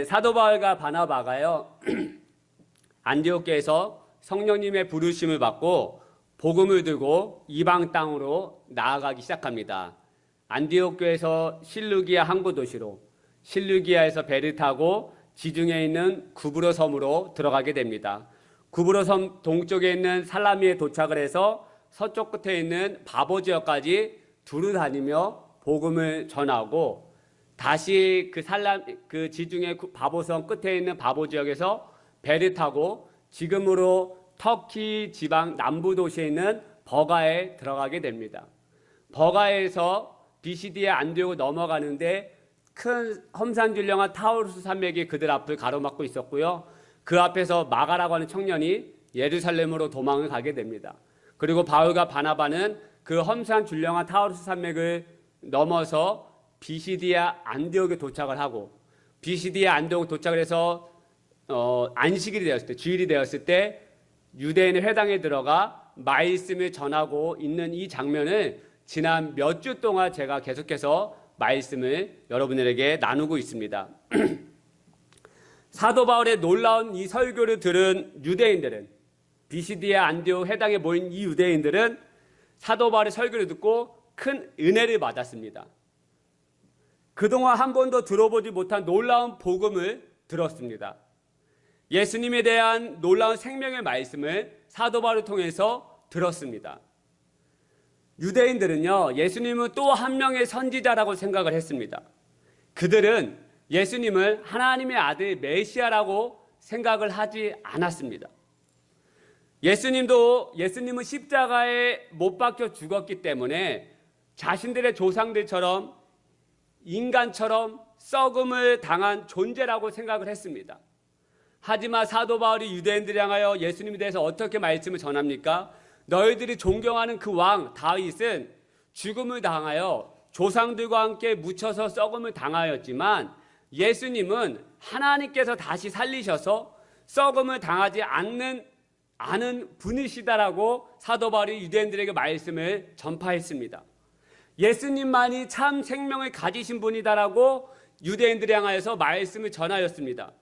사도 바울과 바나바가요 안디옥교에서 성령님의 부르심을 받고 복음을 들고 이방 땅으로 나아가기 시작합니다. 안디옥 교에서 실루기아 항구 도시로, 실루기아에서 배를 타고 지중해에 있는 구브로 섬으로 들어가게 됩니다. 구브로 섬 동쪽에 있는 살라미에 도착을 해서 서쪽 끝에 있는 바보 지역까지 두루 다니며 복음을 전하고, 다시 그 지중해 바보섬 끝에 있는 바보 지역에서 배를 타고 지금으로 터키 지방 남부 도시에 있는 버가에 들어가게 됩니다. 버가에서 비시디의 안디옥을 넘어가는데 큰 험산줄령한 타우루스 산맥이 그들 앞을 가로막고 있었고요. 그 앞에서 마가라고 하는 청년이 예루살렘으로 도망을 가게 됩니다. 그리고 바울과 바나바는 그 험산줄령한 타우루스 산맥을 넘어서 비시디아 안디옥에 도착을 하고, 비시디아 안디옥에 도착을 해서 안식일이 되었을 때, 주일이 되었을 때 유대인의 회당에 들어가 말씀을 전하고 있는 이 장면을 지난 몇 주 동안 제가 계속해서 말씀을 여러분들에게 나누고 있습니다. 사도 바울의 놀라운 이 설교를 들은 유대인들은, 비시디아 안디옥 회당에 모인 이 유대인들은 사도 바울의 설교를 듣고 큰 은혜를 받았습니다. 그동안 한 번도 들어보지 못한 놀라운 복음을 들었습니다. 예수님에 대한 놀라운 생명의 말씀을 사도 바울을 통해서 들었습니다. 유대인들은요, 예수님은 또 한 명의 선지자라고 생각을 했습니다. 그들은 예수님을 하나님의 아들 메시아라고 생각을 하지 않았습니다. 예수님은 십자가에 못 박혀 죽었기 때문에 자신들의 조상들처럼 인간처럼 썩음을 당한 존재라고 생각을 했습니다. 하지만 사도 바울이 유대인들을 향하여 예수님에 대해서 어떻게 말씀을 전합니까? 너희들이 존경하는 그 왕 다윗은 죽음을 당하여 조상들과 함께 묻혀서 썩음을 당하였지만, 예수님은 하나님께서 다시 살리셔서 썩음을 당하지 않는 분이시다라고 사도 바울이 유대인들에게 말씀을 전파했습니다. 예수님만이 참 생명을 가지신 분이다라고 유대인들을 향하여서 말씀을 전하였습니다.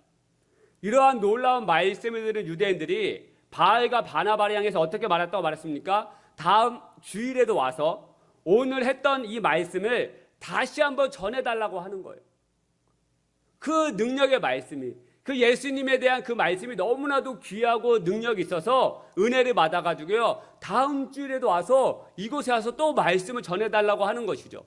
이러한 놀라운 말씀을 들은 유대인들이 바울과 바나바를 향해서 어떻게 말했다고 말했습니까? 다음 주일에도 와서 오늘 했던 이 말씀을 다시 한번 전해달라고 하는 거예요. 그 능력의 말씀이, 그 예수님에 대한 그 말씀이 너무나도 귀하고 능력이 있어서 은혜를 받아가지고요, 다음 주일에도 와서 이곳에 와서 또 말씀을 전해달라고 하는 것이죠.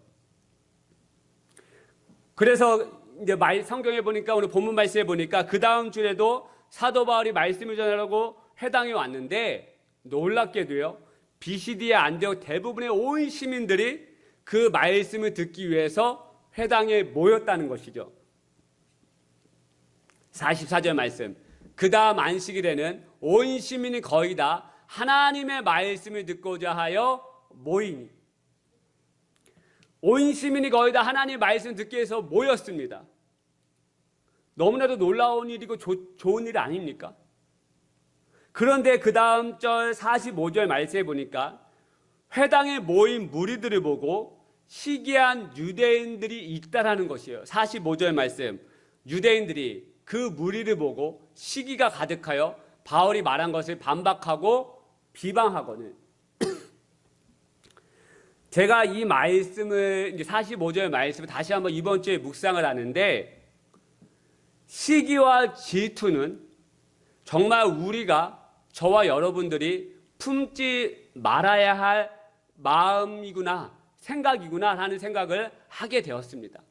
그래서 이제 성경에 보니까, 오늘 본문 말씀에 보니까 그 다음 주에도 사도 바울이 말씀을 전하려고 회당에 왔는데, 놀랍게도요, 비시디아 안디옥 대부분의 온 시민들이 그 말씀을 듣기 위해서 회당에 모였다는 것이죠. 44절 말씀, 그 다음 안식일에는 온 시민이 거의 다 하나님의 말씀을 듣고자 하여 모이니, 온 시민이 거의 다 하나님의 말씀을 듣기 위해서 모였습니다. 너무나도 놀라운 일이고 좋은 일 아닙니까? 그런데 그 다음 절 45절 말씀에 보니까 회당에 모인 무리들을 보고 시기한 유대인들이 있다라는 것이에요. 45절 말씀, 유대인들이 그 무리를 보고 시기가 가득하여 바울이 말한 것을 반박하고 비방하거늘. 제가 이 말씀을, 이제 45절 말씀을 다시 한번 이번 주에 묵상을 하는데, 시기와 질투는 정말 우리가, 저와 여러분들이 품지 말아야 할 마음이구나, 생각이구나 하는 생각을 하게 되었습니다.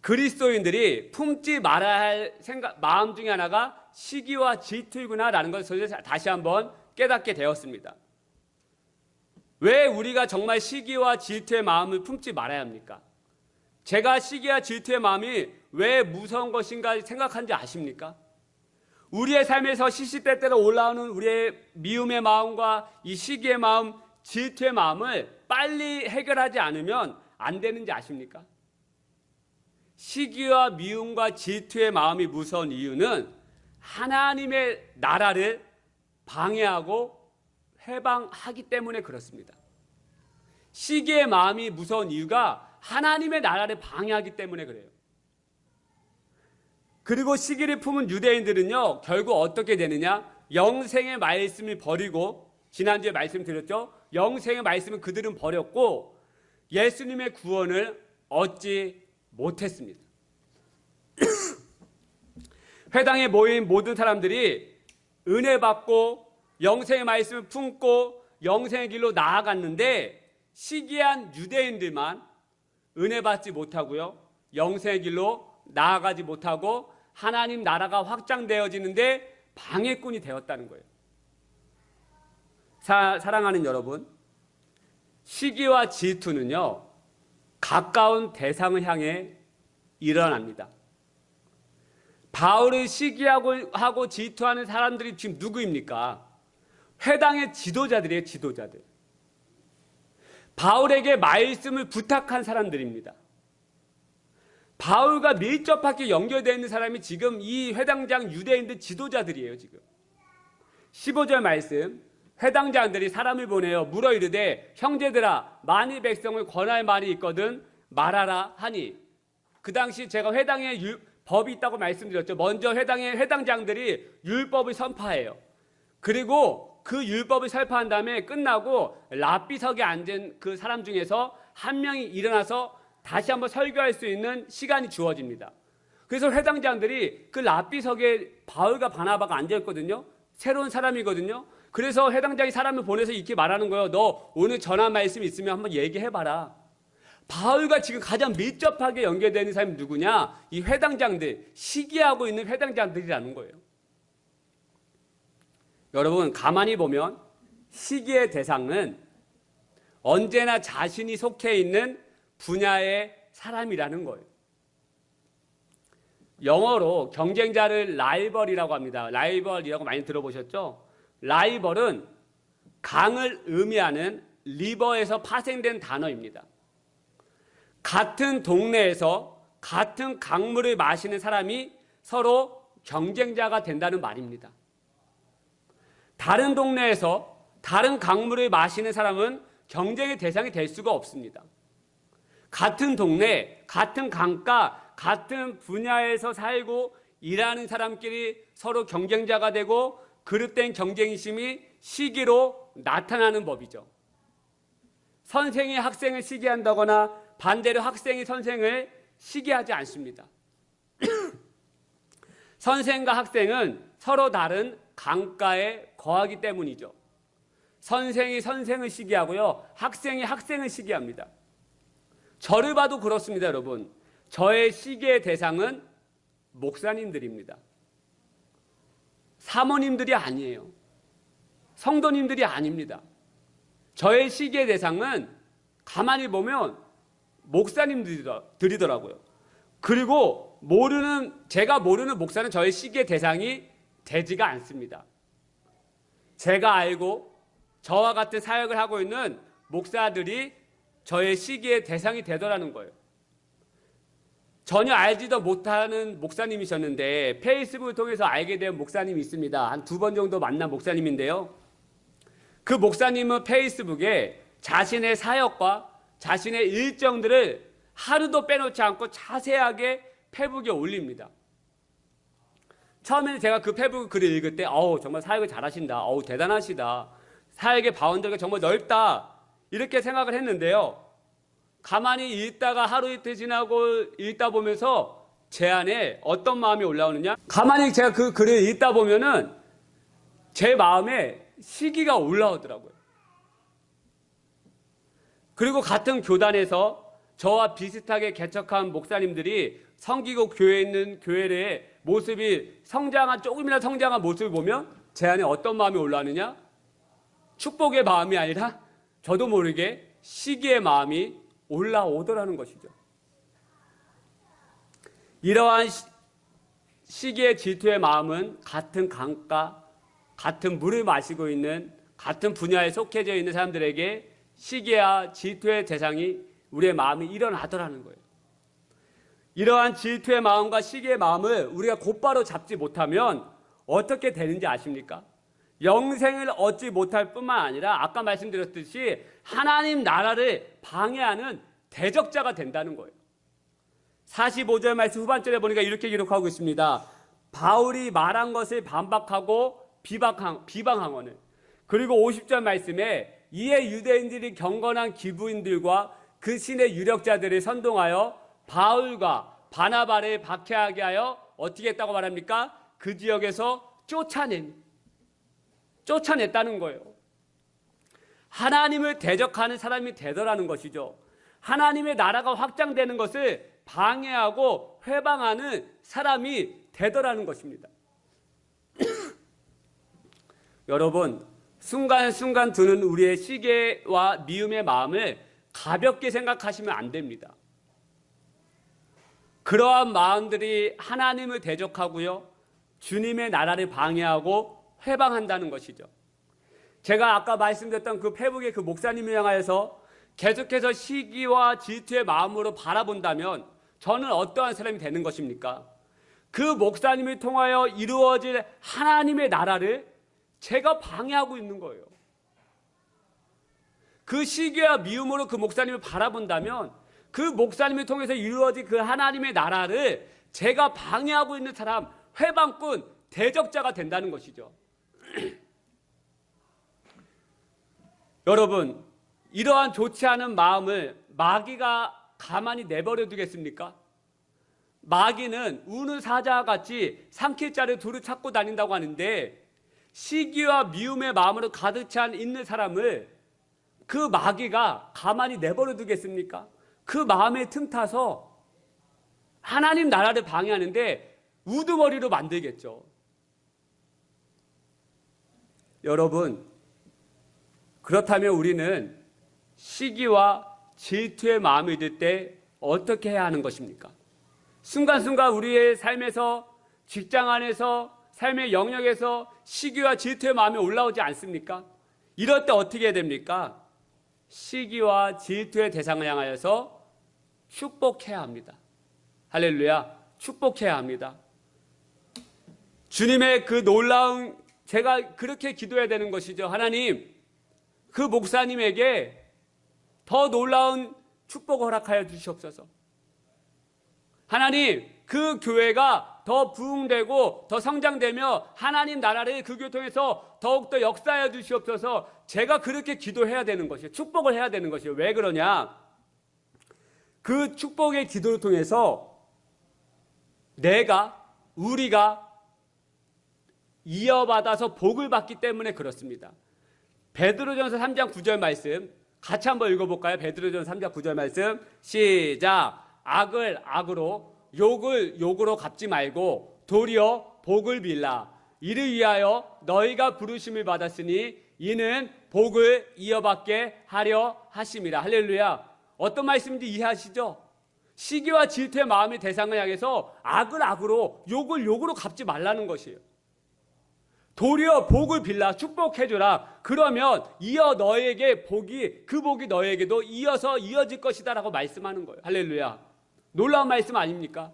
그리스도인들이 품지 말아야 할 마음 중에 하나가 시기와 질투이구나라는 것을 다시 한번 깨닫게 되었습니다. 왜 우리가 정말 시기와 질투의 마음을 품지 말아야 합니까? 제가 시기와 질투의 마음이 왜 무서운 것인가 생각한지 아십니까? 우리의 삶에서 시시때때로 올라오는 우리의 미움의 마음과 이 시기의 마음, 질투의 마음을 빨리 해결하지 않으면 안 되는지 아십니까? 시기와 미움과 질투의 마음이 무서운 이유는 하나님의 나라를 방해하고 해방하기 때문에 그렇습니다. 시기의 마음이 무서운 이유가 하나님의 나라를 방해하기 때문에 그래요. 그리고 시기를 품은 유대인들은요, 결국 어떻게 되느냐? 영생의 말씀을 버리고, 지난주에 말씀드렸죠? 영생의 말씀을 그들은 버렸고 예수님의 구원을 얻지 못했습니다. 회당에 모인 모든 사람들이 은혜 받고 영생의 말씀을 품고 영생의 길로 나아갔는데 시기한 유대인들만 은혜 받지 못하고요, 영생의 길로 나아가지 못하고 하나님 나라가 확장되어지는데 방해꾼이 되었다는 거예요. 사랑하는 여러분, 시기와 질투는요, 가까운 대상을 향해 일어납니다. 바울을 시기하고 질투하는 사람들이 지금 누구입니까? 회당의 지도자들이에요, 지도자들. 바울에게 말씀을 부탁한 사람들입니다. 바울과 밀접하게 연결되어 있는 사람이 지금 이 회당장 유대인들 지도자들이에요, 지금. 15절 말씀, 회당장들이 사람을 보내어 물어 이르되 형제들아 만일 백성을 권할 말이 있거든 말하라 하니, 그 당시 제가 회당에 법이 있다고 말씀드렸죠. 먼저 회당의 회당장들이 율법을 선포해요. 그리고 그 율법을 선포한 다음에 끝나고 랍비석에 앉은 그 사람 중에서 한 명이 일어나서 다시 한번 설교할 수 있는 시간이 주어집니다. 그래서 회당장들이 그 랍비석에 바울과 바나바가 앉아있거든요. 새로운 사람이거든요. 그래서 회당장이 사람을 보내서 이렇게 말하는 거예요. 너 오늘 전한 말씀 있으면 한번 얘기해봐라. 바울과 지금 가장 밀접하게 연결되는 사람이 누구냐? 이 회당장들, 시기하고 있는 회당장들이라는 거예요. 여러분, 가만히 보면 시기의 대상은 언제나 자신이 속해 있는 분야의 사람이라는 거예요. 영어로 경쟁자를 라이벌이라고 합니다. 라이벌이라고 많이 들어보셨죠? 라이벌은 강을 의미하는 리버에서 파생된 단어입니다. 같은 동네에서 같은 강물을 마시는 사람이 서로 경쟁자가 된다는 말입니다. 다른 동네에서 다른 강물을 마시는 사람은 경쟁의 대상이 될 수가 없습니다. 같은 동네, 같은 강가, 같은 분야에서 살고 일하는 사람끼리 서로 경쟁자가 되고 그릇된 경쟁심이 시기로 나타나는 법이죠. 선생이 학생을 시기한다거나 반대로 학생이 선생을 시기하지 않습니다. 선생과 학생은 서로 다른 강가에 거하기 때문이죠. 선생이 선생을 시기하고요, 학생이 학생을 시기합니다. 저를 봐도 그렇습니다, 여러분. 저의 시기의 대상은 목사님들입니다. 사모님들이 아니에요. 성도님들이 아닙니다. 저의 시기의 대상은 가만히 보면 목사님들이더라고요. 그리고 제가 모르는 목사는 저의 시기의 대상이 되지가 않습니다. 제가 알고 저와 같은 사역을 하고 있는 목사들이 저의 시기의 대상이 되더라는 거예요. 전혀 알지도 못하는 목사님이셨는데 페이스북을 통해서 알게 된 목사님이 있습니다. 한 2번 정도 만난 목사님인데요. 그 목사님은 페이스북에 자신의 사역과 자신의 일정들을 하루도 빼놓지 않고 자세하게 페북에 올립니다. 처음에는 제가 그 페북 글을 읽을 때 정말 사역을 잘하신다. 대단하시다. 사역의 바운더리가 정말 넓다. 이렇게 생각을 했는데요. 가만히 읽다가 하루 이틀 지나고 읽다 보면서 제 안에 어떤 마음이 올라오느냐? 가만히 제가 그 글을 읽다 보면은 제 마음에 시기가 올라오더라고요. 그리고 같은 교단에서 저와 비슷하게 개척한 목사님들이 섬기고 교회에 있는 교회의 모습이 조금이나 성장한 모습을 보면 제 안에 어떤 마음이 올라오느냐? 축복의 마음이 아니라 저도 모르게 시기의 마음이 올라오더라는 것이죠. 이러한 시기의 질투의 마음은 같은 강가, 같은 물을 마시고 있는 같은 분야에 속해져 있는 사람들에게 시기와 질투의 대상이 우리의 마음이 일어나더라는 거예요. 이러한 질투의 마음과 시기의 마음을 우리가 곧바로 잡지 못하면 어떻게 되는지 아십니까? 영생을 얻지 못할 뿐만 아니라 아까 말씀드렸듯이 하나님 나라를 방해하는 대적자가 된다는 거예요. 45절 말씀 후반절에 보니까 이렇게 기록하고 있습니다. 바울이 말한 것을 반박하고 비방하거늘. 그리고 50절 말씀에 이에 유대인들이 경건한 기부인들과 그 신의 유력자들을 선동하여 바울과 바나바를 박해하게 하여 어떻게 했다고 말합니까? 그 지역에서 쫓아냈다는 거예요. 하나님을 대적하는 사람이 되더라는 것이죠. 하나님의 나라가 확장되는 것을 방해하고 회방하는 사람이 되더라는 것입니다. 여러분, 순간순간 드는 우리의 시기와 미움의 마음을 가볍게 생각하시면 안 됩니다. 그러한 마음들이 하나님을 대적하고요, 주님의 나라를 방해하고 회방한다는 것이죠. 제가 아까 말씀드렸던 그 페북의 그 목사님을 향하여서 계속해서 시기와 질투의 마음으로 바라본다면 저는 어떠한 사람이 되는 것입니까? 그 목사님을 통하여 이루어질 하나님의 나라를 제가 방해하고 있는 거예요. 그 시기와 미움으로 그 목사님을 바라본다면 그 목사님을 통해서 이루어질 그 하나님의 나라를 제가 방해하고 있는 사람, 회방꾼, 대적자가 된다는 것이죠. 여러분, 이러한 좋지 않은 마음을 마귀가 가만히 내버려 두겠습니까? 마귀는 우는 사자와 같이 삼킬 자를 두루 찾고 다닌다고 하는데, 시기와 미움의 마음으로 가득 찬 있는 사람을 그 마귀가 가만히 내버려 두겠습니까? 그 마음에 틈타서 하나님 나라를 방해하는데 우두머리로 만들겠죠. 여러분, 그렇다면 우리는 시기와 질투의 마음이 들 때 어떻게 해야 하는 것입니까? 순간순간 우리의 삶에서, 직장 안에서, 삶의 영역에서 시기와 질투의 마음이 올라오지 않습니까? 이럴 때 어떻게 해야 됩니까? 시기와 질투의 대상을 향하여서 축복해야 합니다. 할렐루야, 축복해야 합니다. 주님의 그 놀라운, 제가 그렇게 기도해야 되는 것이죠. 하나님, 그 목사님에게 더 놀라운 축복을 허락하여 주시옵소서. 하나님, 그 교회가 더 부흥되고 더 성장되며 하나님 나라를 그 교회 통해서 더욱더 역사하여 주시옵소서. 제가 그렇게 기도해야 되는 것이에요. 축복을 해야 되는 것이에요. 왜 그러냐? 그 축복의 기도를 통해서 우리가 이어받아서 복을 받기 때문에 그렇습니다. 베드로전서 3장 9절 말씀 같이 한번 읽어볼까요? 베드로전서 3장 9절 말씀 시작. 악을 악으로, 욕을 욕으로 갚지 말고 도리어 복을 빌라. 이를 위하여 너희가 부르심을 받았으니 이는 복을 이어받게 하려 하심이라. 할렐루야. 어떤 말씀인지 이해하시죠? 시기와 질투의 마음의 대상을 향해서 악을 악으로, 욕을 욕으로 갚지 말라는 것이에요. 도리어 복을 빌라, 축복해줘라. 그러면 이어 너에게 그 복이 너에게도 이어서 이어질 것이다 라고 말씀하는 거예요. 할렐루야. 놀라운 말씀 아닙니까?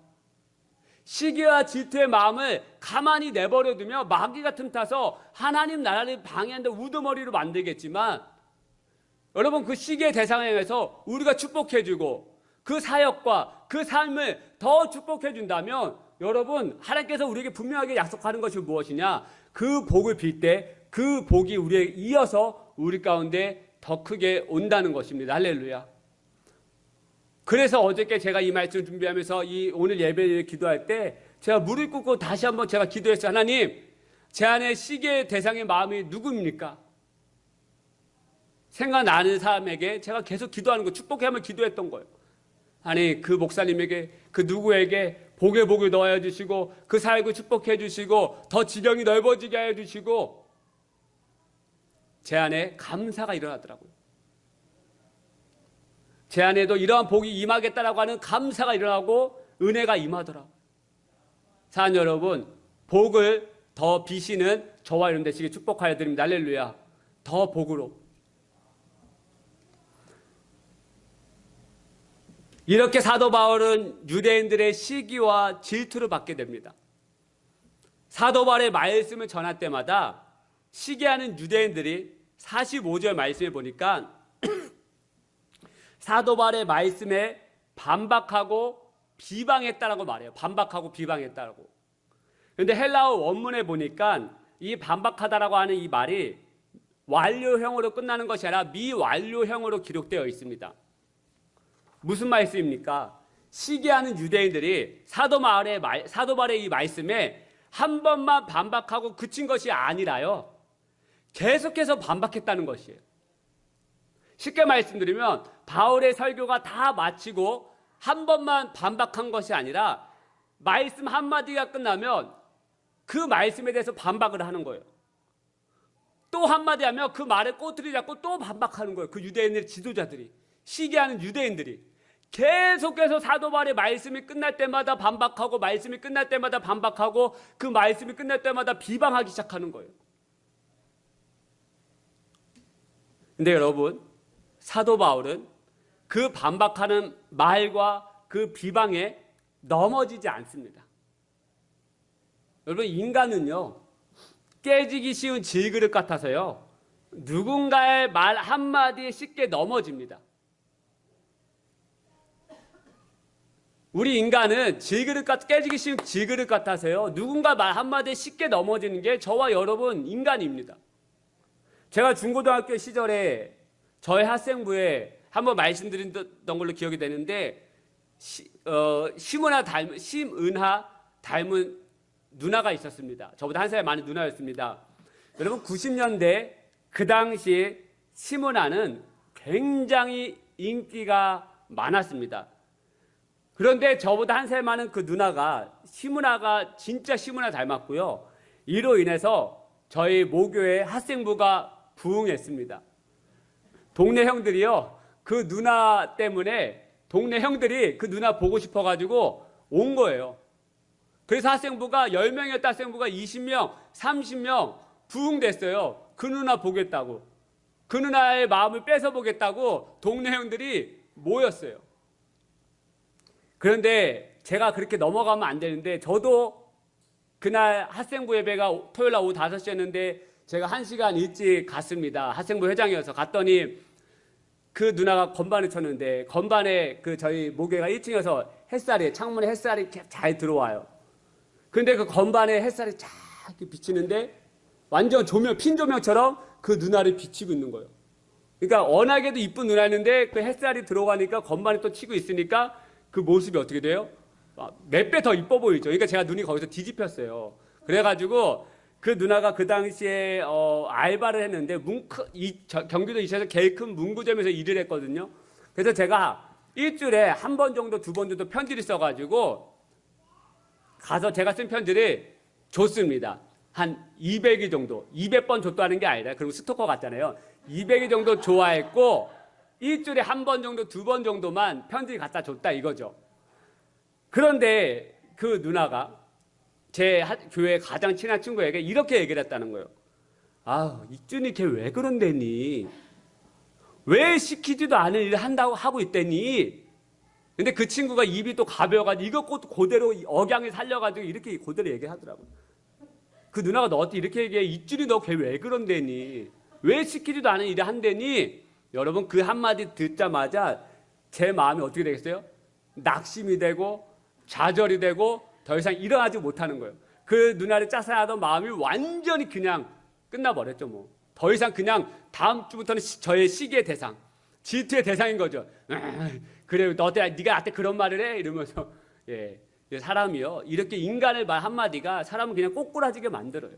시기와 질투의 마음을 가만히 내버려두며 마귀가 틈타서 하나님 나라를 방해한다 우두머리로 만들겠지만, 여러분, 그 시기의 대상에 의해서 우리가 축복해주고 그 사역과 그 삶을 더 축복해준다면, 여러분, 하나님께서 우리에게 분명하게 약속하는 것이 무엇이냐? 그 복을 빌 때 그 복이 우리에게 이어서 우리 가운데 더 크게 온다는 것입니다. 할렐루야. 그래서 어저께 제가 이 말씀 준비하면서 오늘 예배를 기도할 때 제가 무릎 꿇고 다시 한번 제가 기도했어요. 하나님, 제 안에 시기의 대상의 마음이 누구입니까? 생각나는 사람에게 제가 계속 기도하는 거, 축복하면 기도했던 거예요. 아니, 그 목사님에게, 그 누구에게 복에 복을 넣어 주시고 그 사역을 축복해 주시고 더 지경이 넓어지게 해 주시고, 제 안에 감사가 일어나더라고요. 제 안에도 이러한 복이 임하겠다라고 하는 감사가 일어나고 은혜가 임하더라고요. 사랑 여러분, 복을 더 비시는 저와 여러분 되시길 축복하여 드립니다. 할렐루야. 더 복으로. 이렇게 사도 바울은 유대인들의 시기와 질투를 받게 됩니다. 사도 바울의 말씀을 전할 때마다 시기하는 유대인들이 45절 말씀을 보니까 사도 바울의 말씀에 반박하고 비방했다라고 말해요. 반박하고 비방했다라고. 그런데 헬라어 원문에 보니까 이 반박하다라고 하는 이 말이 완료형으로 끝나는 것이 아니라 미완료형으로 기록되어 있습니다. 무슨 말씀입니까? 시기하는 유대인들이 사도발의 이 말씀에 한 번만 반박하고 그친 것이 아니라요, 계속해서 반박했다는 것이에요. 쉽게 말씀드리면 바울의 설교가 다 마치고 한 번만 반박한 것이 아니라 말씀 한마디가 끝나면 그 말씀에 대해서 반박을 하는 거예요. 또 한마디 하면 그 말에 꼬투리 잡고 또 반박하는 거예요. 그 유대인들의 지도자들이, 시기하는 유대인들이 계속해서 사도발의 말씀이 끝날 때마다 반박하고, 말씀이 끝날 때마다 반박하고, 그 말씀이 끝날 때마다 비방하기 시작하는 거예요. 근데 여러분, 사도 바울은 그 반박하는 말과 그 비방에 넘어지지 않습니다. 여러분, 인간은요, 깨지기 쉬운 질그릇 같아서요, 누군가의 말 한마디에 쉽게 넘어집니다. 우리 인간은 깨지기 쉬운 질그릇 같아서요, 누군가 말 한마디에 쉽게 넘어지는 게 저와 여러분 인간입니다. 제가 중고등학교 시절에 저희 학생부에 한번 말씀드렸던 걸로 기억이 되는데, 심은하 닮은 누나가 있었습니다. 저보다 한 살 많은 누나였습니다. 여러분, 90년대 그 당시 심은하는 굉장히 인기가 많았습니다. 그런데 저보다 한 살 많은 그 누나가, 심은하가 진짜 심은하 닮았고요, 이로 인해서 저희 모교의 학생부가 부흥했습니다. 동네 형들이요, 그 누나 때문에 동네 형들이 그 누나 보고 싶어가지고 온 거예요. 그래서 학생부가 10명이었다 학생부가 20명, 30명 부흥됐어요. 그 누나 보겠다고. 그 누나의 마음을 뺏어보겠다고 동네 형들이 모였어요. 그런데 제가 그렇게 넘어가면 안 되는데, 저도 그날 학생부 예배가 토요일 날 오후 5시였는데 제가 1시간 일찍 갔습니다. 학생부 회장이어서 갔더니 그 누나가 건반을 쳤는데, 건반에 저희 모교가 1층이어서 창문에 햇살이 잘 들어와요. 그런데 그 건반에 햇살이 쫙 비치는데 완전 핀 조명처럼 그 누나를 비치고 있는 거예요. 그러니까 워낙에도 이쁜 누나였는데 그 햇살이 들어가니까 건반에 또 치고 있으니까 그 모습이 어떻게 돼요? 몇 배 더 이뻐 보이죠. 그러니까 제가 눈이 거기서 뒤집혔어요. 그래가지고 그 누나가 그 당시에 알바를 했는데 경기도 이시에서 제일 큰 문구점에서 일을 했거든요. 그래서 제가 일주일에 한 번 정도, 2번 정도 편지를 써가지고 가서 제가 쓴 편지를 줬습니다. 한 200일 정도, 200번 줬다는 게 아니라, 그리고 스토커 같잖아요. 200일 정도 좋아했고 일주일에 한 번 정도, 2번 정도만 편지를 갖다 줬다 이거죠. 그런데 그 누나가 제 교회 가장 친한 친구에게 이렇게 얘기를 했다는 거예요. 아, 이준이 걔 왜 그런데니? 왜 시키지도 않은 일을 하고 있대니? 근데 그 친구가 입이 또 가벼워가지고 이것 그대로 억양을 살려가지고 이렇게 그대로 얘기하더라고요. 그 누나가 너한테 이렇게 얘기해. 이준이 너 걔 왜 그런데니? 왜 시키지도 않은 일을 한대니? 여러분, 그 한마디 듣자마자 제 마음이 어떻게 되겠어요? 낙심이 되고 좌절이 되고 더 이상 일어나지 못하는 거예요. 그 누나를 짜싸하던 마음이 완전히 그냥 끝나버렸죠. 뭐 더 이상 그냥 다음 주부터는 저의 시기의 대상, 질투의 대상인 거죠. 그래, 네가 나한테 그런 말을 해? 이러면서. 예, 사람이요, 이렇게 인간의 말 한마디가 사람을 그냥 꼬꾸라지게 만들어요.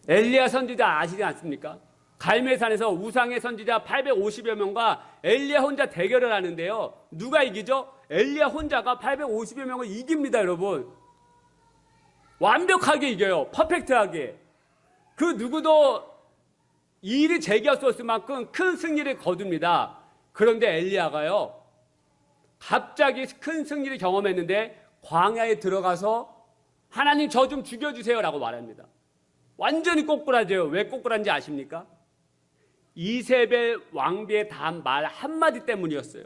엘리야 선지자 아시지 않습니까? 갈멜산에서 우상의 선지자 850여 명과 엘리야 혼자 대결을 하는데요, 누가 이기죠? 엘리야 혼자가 850여 명을 이깁니다. 여러분, 완벽하게 이겨요. 퍼펙트하게. 그 누구도 일이 제기할 수 없을 만큼 큰 승리를 거둡니다. 그런데 엘리야가요, 갑자기 큰 승리를 경험했는데 광야에 들어가서 하나님 저 좀 죽여주세요 라고 말합니다. 완전히 꼬꾸라져요. 왜 꼬꾸라진지 아십니까? 이세벨 왕비의 단 말 한마디 때문이었어요.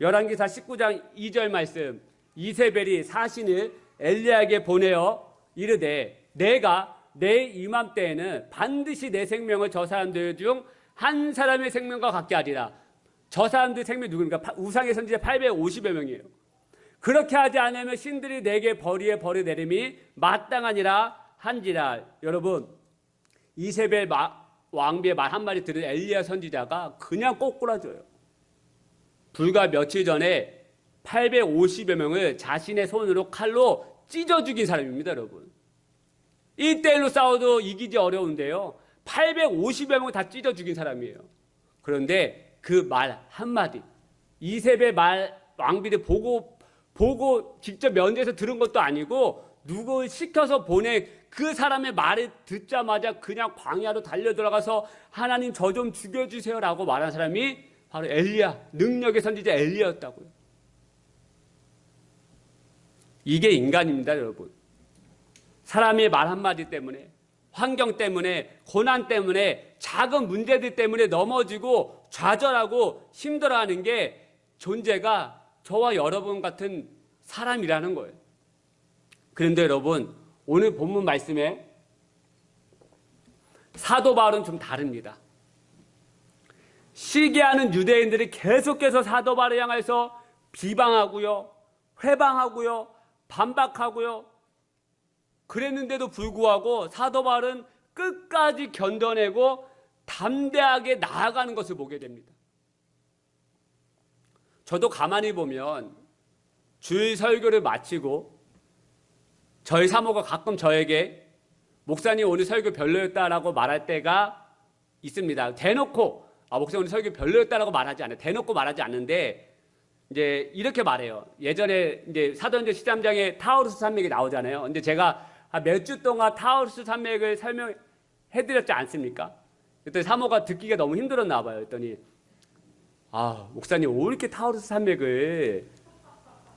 열왕기사 19장 2절 말씀, 이세벨이 사신을 엘리야에게 보내어 이르되 내가 내 이맘때에는 반드시 내 생명을 저 사람들 중 한 사람의 생명과 같게 하리라. 저 사람들 생명이 누굽니까? 우상의 선지자 850여 명이에요. 그렇게 하지 않으면 신들이 내게 벌이에 벌이 내림이 마땅하니라 한지라. 여러분, 이세벨 왕비의 말 한마디 들은 엘리야 선지자가 그냥 꼬꾸라져요. 불과 며칠 전에 850여 명을 자신의 손으로 칼로 찢어 죽인 사람입니다, 여러분. 1대1로 싸워도 이기기 어려운데요. 850여 명을 다 찢어 죽인 사람이에요. 그런데 그 말 한마디, 이세벨 왕비를 보고 직접 면대에서 들은 것도 아니고 누굴 시켜서 보낸 그 사람의 말을 듣자마자 그냥 광야로 달려들어가서 하나님 저 좀 죽여주세요라고 말한 사람이 바로 엘리야, 능력의 선지자 엘리야였다고요. 이게 인간입니다, 여러분. 사람의 말 한마디 때문에, 환경 때문에, 고난 때문에, 작은 문제들 때문에 넘어지고 좌절하고 힘들어하는 게 존재가 저와 여러분 같은 사람이라는 거예요. 그런데 여러분, 오늘 본문 말씀에 사도 바울은 좀 다릅니다. 시기하는 유대인들이 계속해서 사도 바울을 향해서 비방하고요, 회방하고요, 반박하고요. 그랬는데도 불구하고 사도 바울은 끝까지 견뎌내고 담대하게 나아가는 것을 보게 됩니다. 저도 가만히 보면 주일 설교를 마치고 저희 사모가 가끔 저에게 목사님 오늘 설교 별로였다라고 말할 때가 있습니다. 대놓고 목사님 오늘 설교 별로였다라고 말하지 않아요. 대놓고 말하지 않는데 이제 이렇게 말해요. 예전에 이제 사도행전 13장에 타우루스 산맥이 나오잖아요. 근데 제가 몇 주 동안 타우루스 산맥을 설명해드렸지 않습니까? 그때 사모가 듣기가 너무 힘들었나 봐요. 그랬더니 목사님 왜 이렇게 타우루스 산맥을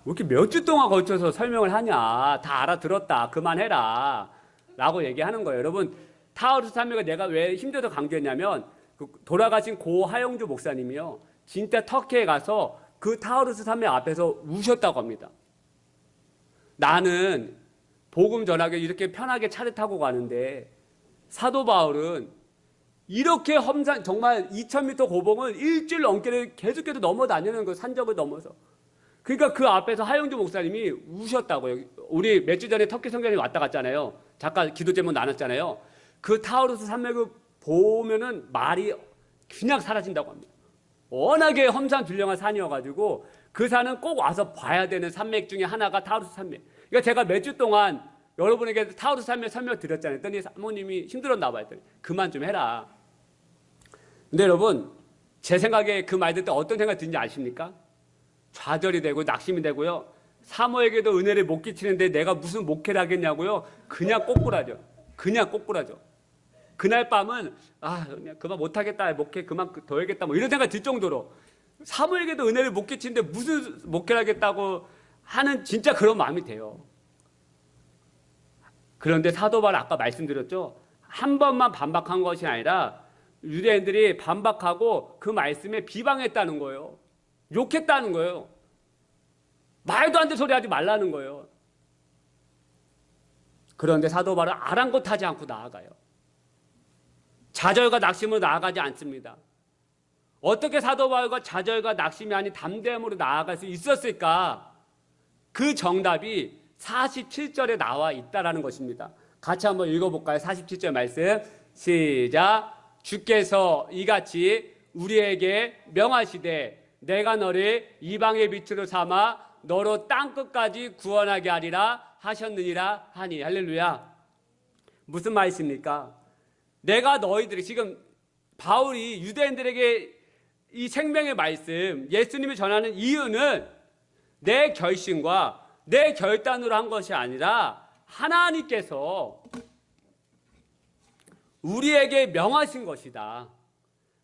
왜 이렇게 몇 주 동안 걸쳐서 설명을 하냐, 다 알아들었다, 그만해라 라고 얘기하는 거예요. 여러분, 타우루스 산맥을 내가 왜 힘들어서 강조했냐면 돌아가신 고 하영주 목사님이요, 진짜 터키에 가서 그 타우루스 산맥 앞에서 우셨다고 합니다. 나는 복음 전하게 이렇게 편하게 차를 타고 가는데 사도 바울은 이렇게 험산, 정말 2000m 고봉을 일주일 넘게 계속해서 넘어 다니는 거, 산적을 넘어서. 그러니까 그 앞에서 하영주 목사님이 우셨다고요. 우리 몇 주 전에 터키 성전에 왔다 갔잖아요. 잠깐 기도 제목 나눴잖아요. 그 타우루스 산맥을 보면은 말이 그냥 사라진다고 합니다. 워낙에 험산둘령한 산이어가지고 그 산은 꼭 와서 봐야 되는 산맥 중에 하나가 타우루스 산맥. 그러니까 제가 몇 주 동안 여러분에게 타우루스 산맥 설명 드렸잖아요. 했더니 사모님이 힘들었나 봐요. 했더니 그만 좀 해라. 근데 여러분, 제 생각에 그 말 듣을 때 어떤 생각이 드는지 아십니까? 좌절이 되고 낙심이 되고요. 사모에게도 은혜를 못 끼치는데 내가 무슨 목회를 하겠냐고요. 그냥 꼬꾸라져. 그냥 꼬꾸라져. 그날 밤은 그냥 그만 못하겠다, 목회 그만 더 해야겠다, 뭐 이런 생각이 들 정도로 사모에게도 은혜를 못 끼치는데 무슨 목회를 하겠다고 하는 진짜 그런 마음이 돼요. 그런데 사도 바울 아까 말씀드렸죠. 한 번만 반박한 것이 아니라 유대인들이 반박하고 그 말씀에 비방했다는 거예요. 욕했다는 거예요. 말도 안 되는 소리 하지 말라는 거예요. 그런데 사도 바울은 아랑곳하지 않고 나아가요. 좌절과 낙심으로 나아가지 않습니다. 어떻게 사도 바울과 좌절과 낙심이 아닌 담대함으로 나아갈 수 있었을까? 그 정답이 47절에 나와 있다라는 것입니다. 같이 한번 읽어볼까요? 47절 말씀 시작. 주께서 이같이 우리에게 명하시되 내가 너를 이방의 빛으로 삼아 너로 땅끝까지 구원하게 하리라 하셨느니라 하니. 할렐루야. 무슨 말씀입니까? 내가 너희들이, 지금 바울이 유대인들에게 이 생명의 말씀, 예수님이 전하는 이유는 내 결심과 내 결단으로 한 것이 아니라 하나님께서 우리에게 명하신 것이다.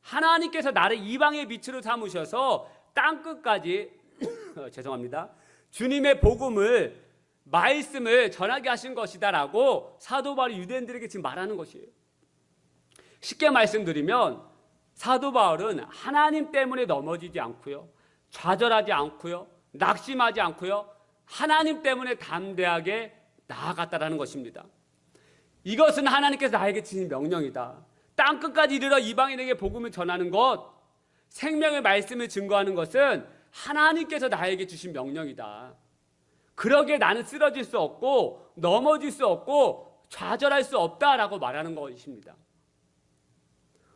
하나님께서 나를 이방의 빛으로 삼으셔서 땅끝까지 죄송합니다. 주님의 복음을, 말씀을 전하게 하신 것이다라고 사도 바울이 유대인들에게 지금 말하는 것이에요. 쉽게 말씀드리면 사도 바울은 하나님 때문에 넘어지지 않고요, 좌절하지 않고요, 낙심하지 않고요, 하나님 때문에 담대하게 나아갔다라는 것입니다. 이것은 하나님께서 나에게 주신 명령이다. 땅끝까지 이르러 이방인에게 복음을 전하는 것, 생명의 말씀을 증거하는 것은 하나님께서 나에게 주신 명령이다. 그러기에 나는 쓰러질 수 없고 넘어질 수 없고 좌절할 수 없다라고 말하는 것입니다.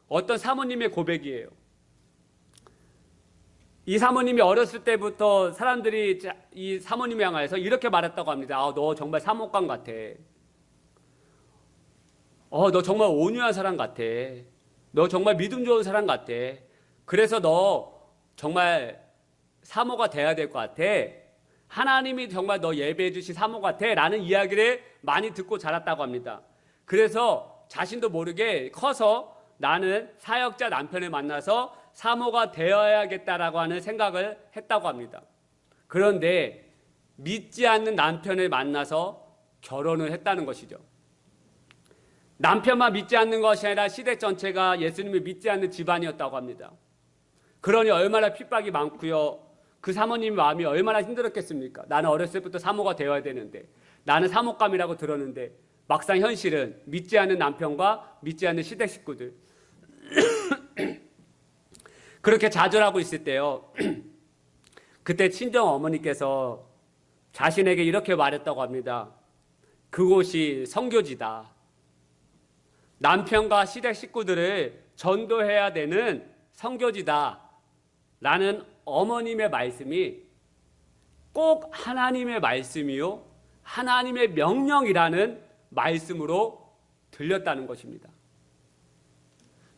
어떤 사모님의 고백이에요. 이 사모님이 어렸을 때부터 사람들이 이 사모님을 향해서 이렇게 말했다고 합니다. 너 정말 사모감 같아. 너 정말 온유한 사람 같아. 너 정말 믿음 좋은 사람 같아. 그래서 너 정말 사모가 돼야 될 것 같아. 하나님이 정말 너 예배해 주신 사모 같아 라는 이야기를 많이 듣고 자랐다고 합니다. 그래서 자신도 모르게 커서 나는 사역자 남편을 만나서 사모가 되어야겠다라고 하는 생각을 했다고 합니다. 그런데 믿지 않는 남편을 만나서 결혼을 했다는 것이죠. 남편만 믿지 않는 것이 아니라 시댁 전체가 예수님을 믿지 않는 집안이었다고 합니다. 그러니 얼마나 핍박이 많고요. 그 사모님 마음이 얼마나 힘들었겠습니까? 나는 어렸을 때부터 사모가 되어야 되는데, 나는 사모감이라고 들었는데 막상 현실은 믿지 않는 남편과 믿지 않는 시댁 식구들 그렇게 좌절하고 있을 때요. 그때 친정 어머니께서 자신에게 이렇게 말했다고 합니다. 그곳이 선교지다. 남편과 시댁 식구들을 전도해야 되는 선교지다 라는 어머님의 말씀이 꼭 하나님의 말씀이요 하나님의 명령이라는 말씀으로 들렸다는 것입니다.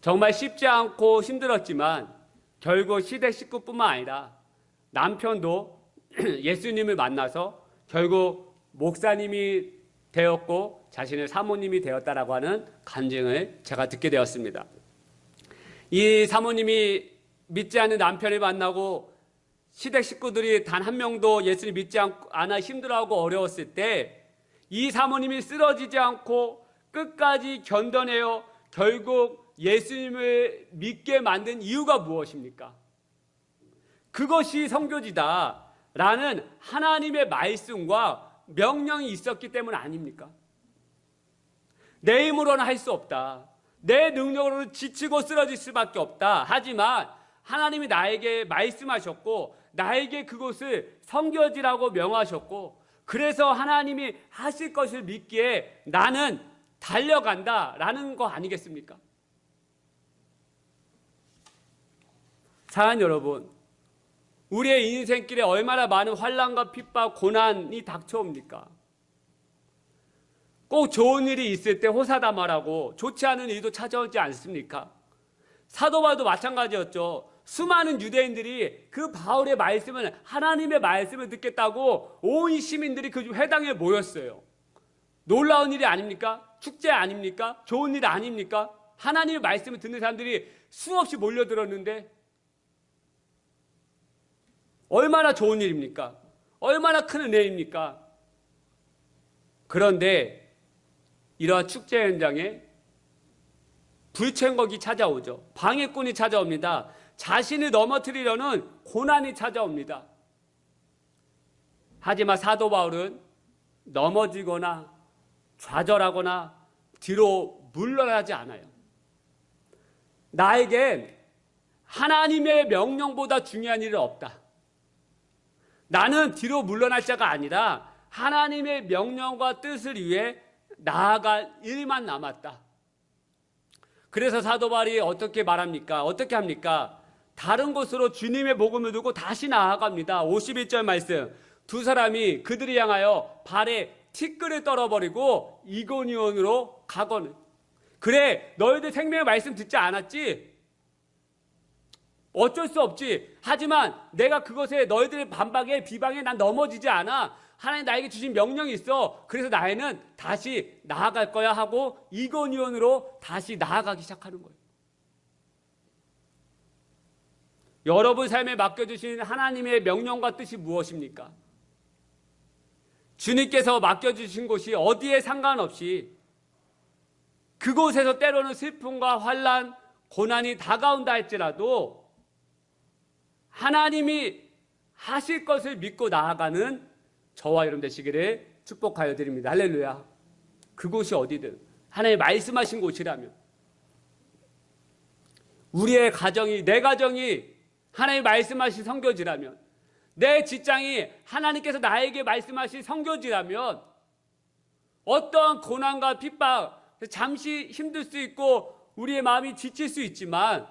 정말 쉽지 않고 힘들었지만 결국 시댁 식구뿐만 아니라 남편도 예수님을 만나서 결국 목사님이 되었고 자신의 사모님이 되었다라고 하는 간증을 제가 듣게 되었습니다. 이 사모님이 믿지 않는 남편을 만나고 시댁 식구들이 단 한 명도 예수를 믿지 않아 힘들어하고 어려웠을 때 이 사모님이 쓰러지지 않고 끝까지 견뎌내어 결국 예수님을 믿게 만든 이유가 무엇입니까? 그것이 선교지다라는 하나님의 말씀과 명령이 있었기 때문 아닙니까? 내 힘으로는 할 수 없다. 내 능력으로는 지치고 쓰러질 수밖에 없다. 하지만 하나님이 나에게 말씀하셨고 나에게 그곳을 선교지라고 명하셨고 그래서 하나님이 하실 것을 믿기에 나는 달려간다라는 거 아니겠습니까? 사랑하는 여러분, 우리의 인생길에 얼마나 많은 환난과 핍박, 고난이 닥쳐옵니까? 꼭 좋은 일이 있을 때 호사다마라고 좋지 않은 일도 찾아오지 않습니까? 사도 바울도 마찬가지였죠. 수많은 유대인들이 그 바울의 말씀을 하나님의 말씀을 듣겠다고 온 시민들이 그 회당에 모였어요. 놀라운 일이 아닙니까? 축제 아닙니까? 좋은 일 아닙니까? 하나님의 말씀을 듣는 사람들이 수없이 몰려들었는데 얼마나 좋은 일입니까? 얼마나 큰 은혜입니까? 그런데 이러한 축제 현장에 불청객이 찾아오죠. 방해꾼이 찾아옵니다. 자신을 넘어뜨리려는 고난이 찾아옵니다. 하지만 사도 바울은 넘어지거나 좌절하거나 뒤로 물러나지 않아요. 나에겐 하나님의 명령보다 중요한 일은 없다. 나는 뒤로 물러날 자가 아니라 하나님의 명령과 뜻을 위해 나아갈 일만 남았다. 그래서 사도 바울이 어떻게 말합니까? 어떻게 합니까? 다른 곳으로 주님의 복음을 두고 다시 나아갑니다. 51절 말씀. 두 사람이 그들을 향하여 발에 티끌을 떨어버리고 이고니온으로 가거늘. 그래, 너희들 생명의 말씀 듣지 않았지? 어쩔 수 없지. 하지만 내가 그것에 너희들의 반박에 비방에 난 넘어지지 않아. 하나님 나에게 주신 명령이 있어. 그래서 나에는 다시 나아갈 거야 하고 이고니온으로 다시 나아가기 시작하는 거예요. 여러분 삶에 맡겨주신 하나님의 명령과 뜻이 무엇입니까? 주님께서 맡겨주신 곳이 어디에 상관없이 그곳에서 때로는 슬픔과 환난, 고난이 다가온다 할지라도 하나님이 하실 것을 믿고 나아가는 저와 여러분 되시기를 축복하여 드립니다. 할렐루야. 그곳이 어디든 하나님이 말씀하신 곳이라면 우리의 가정이 내 가정이 하나님이 말씀하신 선교지라면 내 직장이 하나님께서 나에게 말씀하신 선교지라면 어떠한 고난과 핍박, 잠시 힘들 수 있고 우리의 마음이 지칠 수 있지만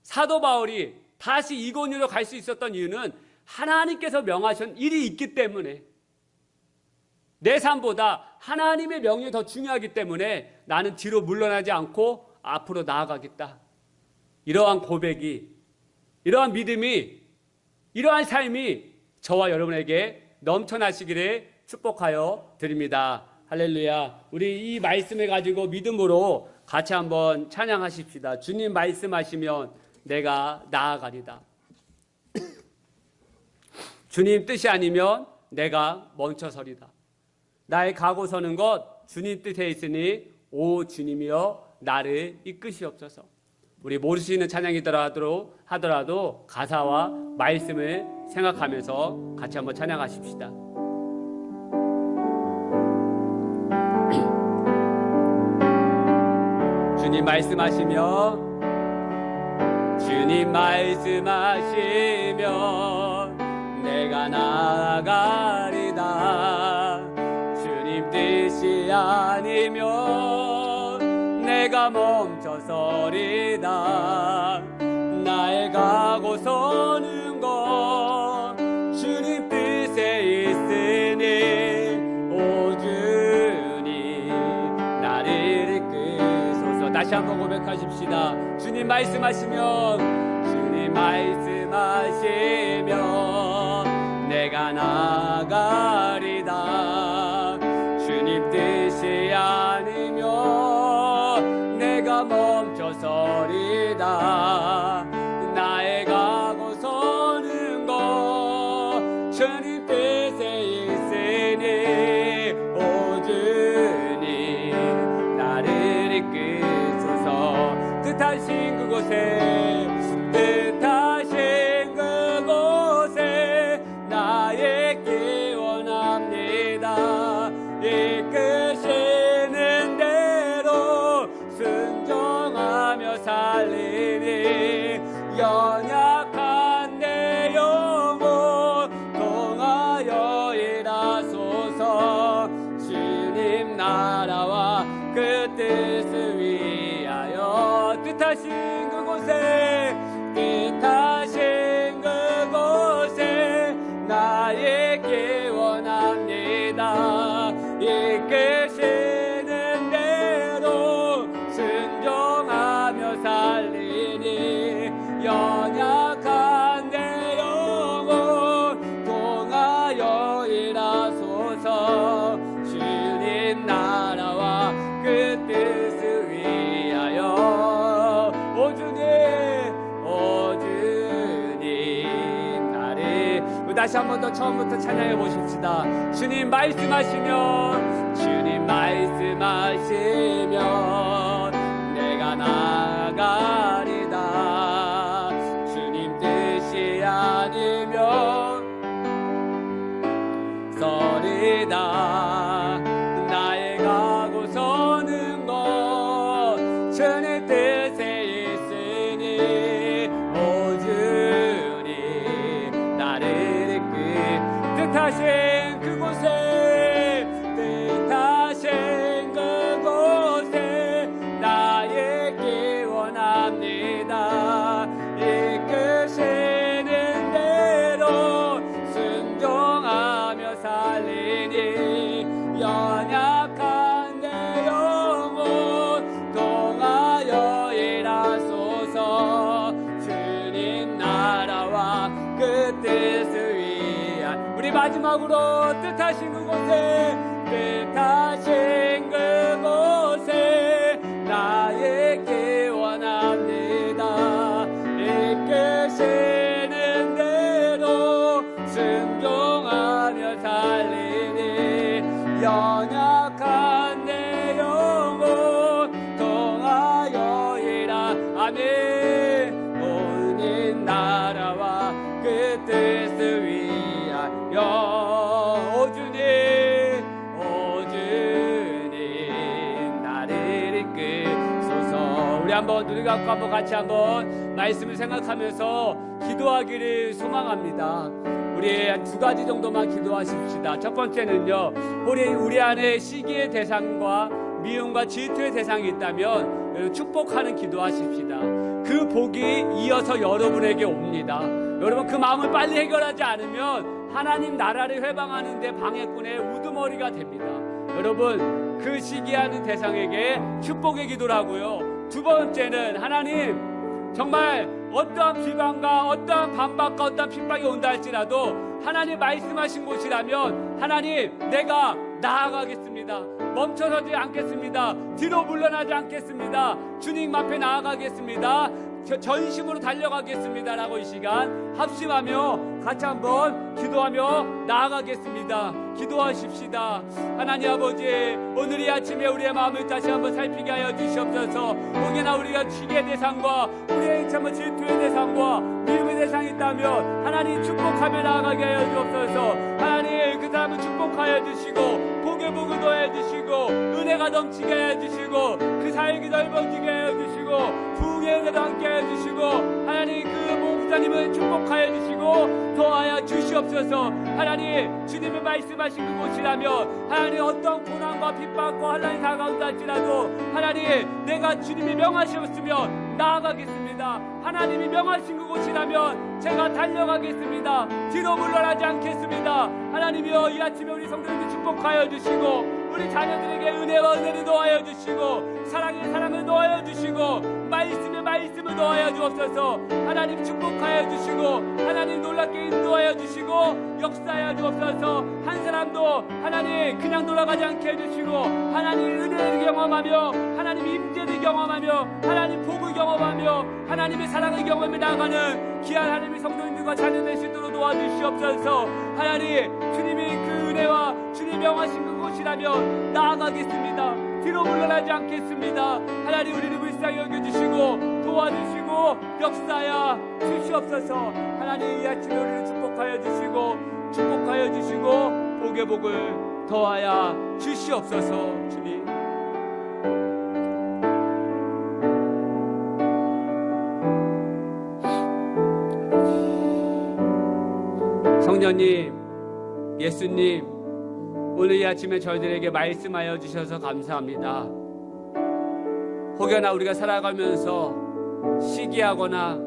사도 바울이 다시 이고니로 갈 수 있었던 이유는 하나님께서 명하신 일이 있기 때문에, 내 삶보다 하나님의 명령이 더 중요하기 때문에 나는 뒤로 물러나지 않고 앞으로 나아가겠다. 이러한 고백이, 이러한 믿음이, 이러한 삶이 저와 여러분에게 넘쳐나시기를 축복하여 드립니다. 할렐루야. 우리 이 말씀을 가지고 믿음으로 같이 한번 찬양하십시다. 주님 말씀하시면 내가 나아가리다. 주님 뜻이 아니면 내가 멈춰서리다. 나의 가고 서는 것 주님 뜻에 있으니 오 주님이여 나를 이끄시옵소서. 우리 모르시는 찬양이더라도 하더라도 가사와 말씀을 생각하면서 같이 한번 찬양하십시다. 주님 말씀하시면, 주님 말씀하시면 내가 나아가리다. 주님 뜻이 아니면 내가 멈춰서리다. 나의 가고 서는 것 주님 뜻에 있으니 오 주님 나를 이끄소서. 다시 한번 고백하십시다. 주님 말씀하시면, 주님 말씀하시면 내가 나아가리다. 주님 뜻이 아니면 내가 멈춰서리다. 나의 가고 서는 것 주님 뜻에 있으니 오 주님 나를 이끄소서. 뜻하신 그곳에, 뜻하신 그곳에 나의 원합니다. 이끄시는 대로 순종하며 살리니 연약한 내 영혼 통하여 일하소서. 주님 나라와 그 뜻을 위하여 뜻하신 그곳에, 뜻하신 그곳에 나에게 원합니다. 이끄시는 대로 순종하며 살리니 연약한 내 영혼 통하여 일하소서. 주님 나라와 그 뜻을 위하여 오 주님 나를. 다시 한 번 더 처음부터 찬양해 보십시다. 주님 말씀하시면, 주님 말씀하시면 내가 나아가리다. 주님 뜻이 아니면 서리다. 나의 가고 서는 것 주님 뜻에 있으니 오 주님 나를 뜻하신 그곳에, 뜻하신 그곳에 나에게 원합니다. 이끄시는 대로 순종하며 살리니 연약한 내 영혼 통하여 일하소서. 주님 나라와 그 뜻을 위한, 우리 마지막으로 뜻하신 그곳에, 뜻하신 그곳에 나에게 원합니다. 이끄시는 대로 순종하며 살리니 연약한 내 영혼 통하여 일하. 아멘. 온 나라와 그 뜻을 위하여 오 주님 나를 이끄소서. 우리 한번 눈을 감고 한번 같이 한번 말씀을 생각하면서 기도하기를 소망합니다. 우리 한 두 가지 정도만 기도하십시다. 첫 번째는요, 우리 안에 시기의 대상과 미움과 질투의 대상이 있다면 축복하는 기도하십시다. 그 복이 이어서 여러분에게 옵니다. 여러분, 그 마음을 빨리 해결하지 않으면 하나님 나라를 회방하는 데 방해꾼의 우두머리가 됩니다. 여러분, 그 시기하는 대상에게 축복의 기도를 하고요. 두 번째는 하나님, 정말 어떠한 비방과 어떠한 반박과 어떠한 핍박이 온다 할지라도 하나님 말씀하신 곳이라면 하나님, 내가 나아가겠습니다. 멈춰서지 않겠습니다. 뒤로 물러나지 않겠습니다. 주님 앞에 나아가겠습니다. 전심으로 달려가겠습니다 라고 이 시간 합심하며 같이 한번 기도하며 나아가겠습니다. 기도하십시다. 하나님 아버지, 오늘 이 아침에 우리의 마음을 다시 한번 살피게 하여 주시옵소서. 혹여나 우리가 시기의 대상과 우리의 참 질투의 대상과 미움의 대상이 있다면 하나님 축복하며 나아가게 하여 주옵소서. 하나님, 그 사람을 축복하여 주시고 복의 복을 더해 주시고 은혜가 넘치게 하여 주시고 그 사역이 넓어지게 하여 주시고 부흥의 은혜도 함께 하여 주시고 하나님, 그 목사님을 축복하여 주시고 더하여 주시옵소서. 하나님, 주님의 말씀하신 그곳이라면 하나님, 어떤 고난과 핍박과 환난이 다가온다 할지라도 하나님, 내가 주님이 명하셨으면 나아가겠습니다. 하나님이 명하신 그곳이라면 제가 달려가겠습니다. 뒤로 물러나지 않겠습니다. 하나님이여, 이 아침에 우리 성도님들 축복하여 주시고 우리 자녀들에게 은혜와 은혜를 더하여 주시고 사랑의 사랑을 더하여 주시고 말씀의 말씀을 더하여 주옵소서. 하나님 축복하여 주시고 하나님 놀랍게 인도하여 주시고 역사하여 주옵소서. 한 사람도 하나님 그냥 돌아가지 않게 해주시고 하나님 은혜를 경험하며 하나님 임재를 경험하며 하나님 복을 경험하며 하나님의 사랑을 경험해 나아가는 귀한 하나님의 성도님들과 자녀 되시도록 도와주시옵소서. 하나님, 주님이 그 은혜와 주님 명하신 그곳이라면 나아가겠습니다. 뒤로 물러나지 않겠습니다. 하나님, 우리를 불쌍히 여겨주시고 도와주시고 역사하여 주시옵소서. 하나님, 이 아침에 우리를 축복하여 주시고 복의 복을 더하여 주시옵소서. 주님, 성령님, 예수님, 오늘 이 아침에 저희들에게 말씀하여 주셔서 감사합니다. 혹여나 우리가 살아가면서 시기하거나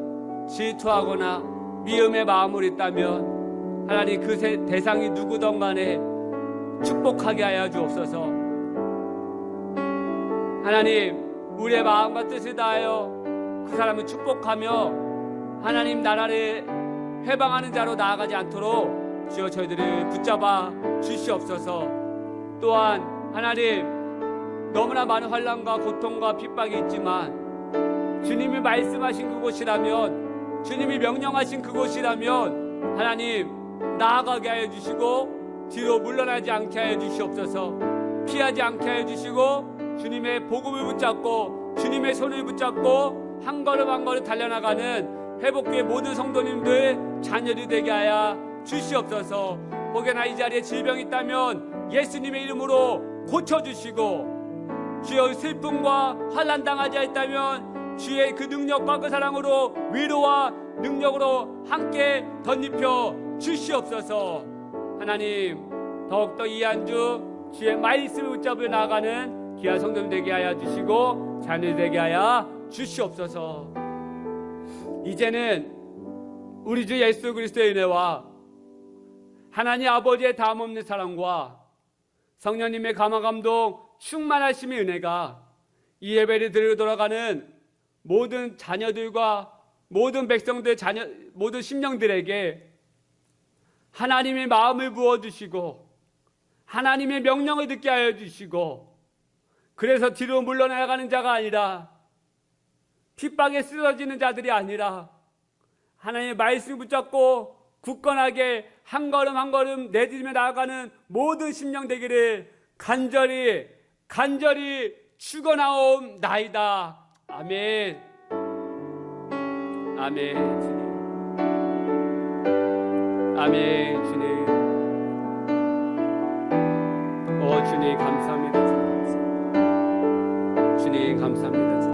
질투하거나 미움의 마음을 있다면 하나님, 그 대상이 누구든 간에 축복하게 하여 주옵소서. 하나님, 우리의 마음과 뜻을 다하여 그 사람을 축복하며 하나님 나라를 회방하는 자로 나아가지 않도록 주여 저희들을 붙잡아 주시옵소서. 또한 하나님, 너무나 많은 환난과 고통과 핍박이 있지만 주님이 말씀하신 그곳이라면, 주님이 명령하신 그곳이라면 하나님 나아가게 하여 주시고 뒤로 물러나지 않게 하여 주시옵소서. 피하지 않게 하여 주시고 주님의 복음을 붙잡고 주님의 손을 붙잡고 한 걸음 한 걸음 달려나가는 회복교회 모든 성도님들 자녀들이 되게 하여 주시옵소서. 혹여나 이 자리에 질병이 있다면 예수님의 이름으로 고쳐주시고, 주의 슬픔과 환난 당하지 않다면 주의 그 능력과 그 사랑으로 위로와 능력으로 함께 덧입혀 주시옵소서. 하나님, 더욱더 이 한 주 주의 말씀을 붙잡아 나아가는 귀한 성도님 되게 하여 주시고 자녀 되게 하여 주시옵소서. 이제는 우리 주 예수 그리스도의 은혜와 하나님 아버지의 다함없는 사랑과 성령님의 감화 감동 충만하심의 은혜가 이 예배를 드리러 돌아가는 모든 자녀들과 모든 백성들 모든 심령들에게 하나님의 마음을 부어주시고 하나님의 명령을 듣게 하여 주시고, 그래서 뒤로 물러나가는 자가 아니라 핍박에 쓰러지는 자들이 아니라 하나님의 말씀을 붙잡고 굳건하게 한 걸음 한 걸음 내딛으며 나아가는 모든 심령 되기를 간절히 축원하옵나이다. 아멘. 아멘. 주님. 아멘. 주님. 주님 감사합니다. 주님 감사합니다.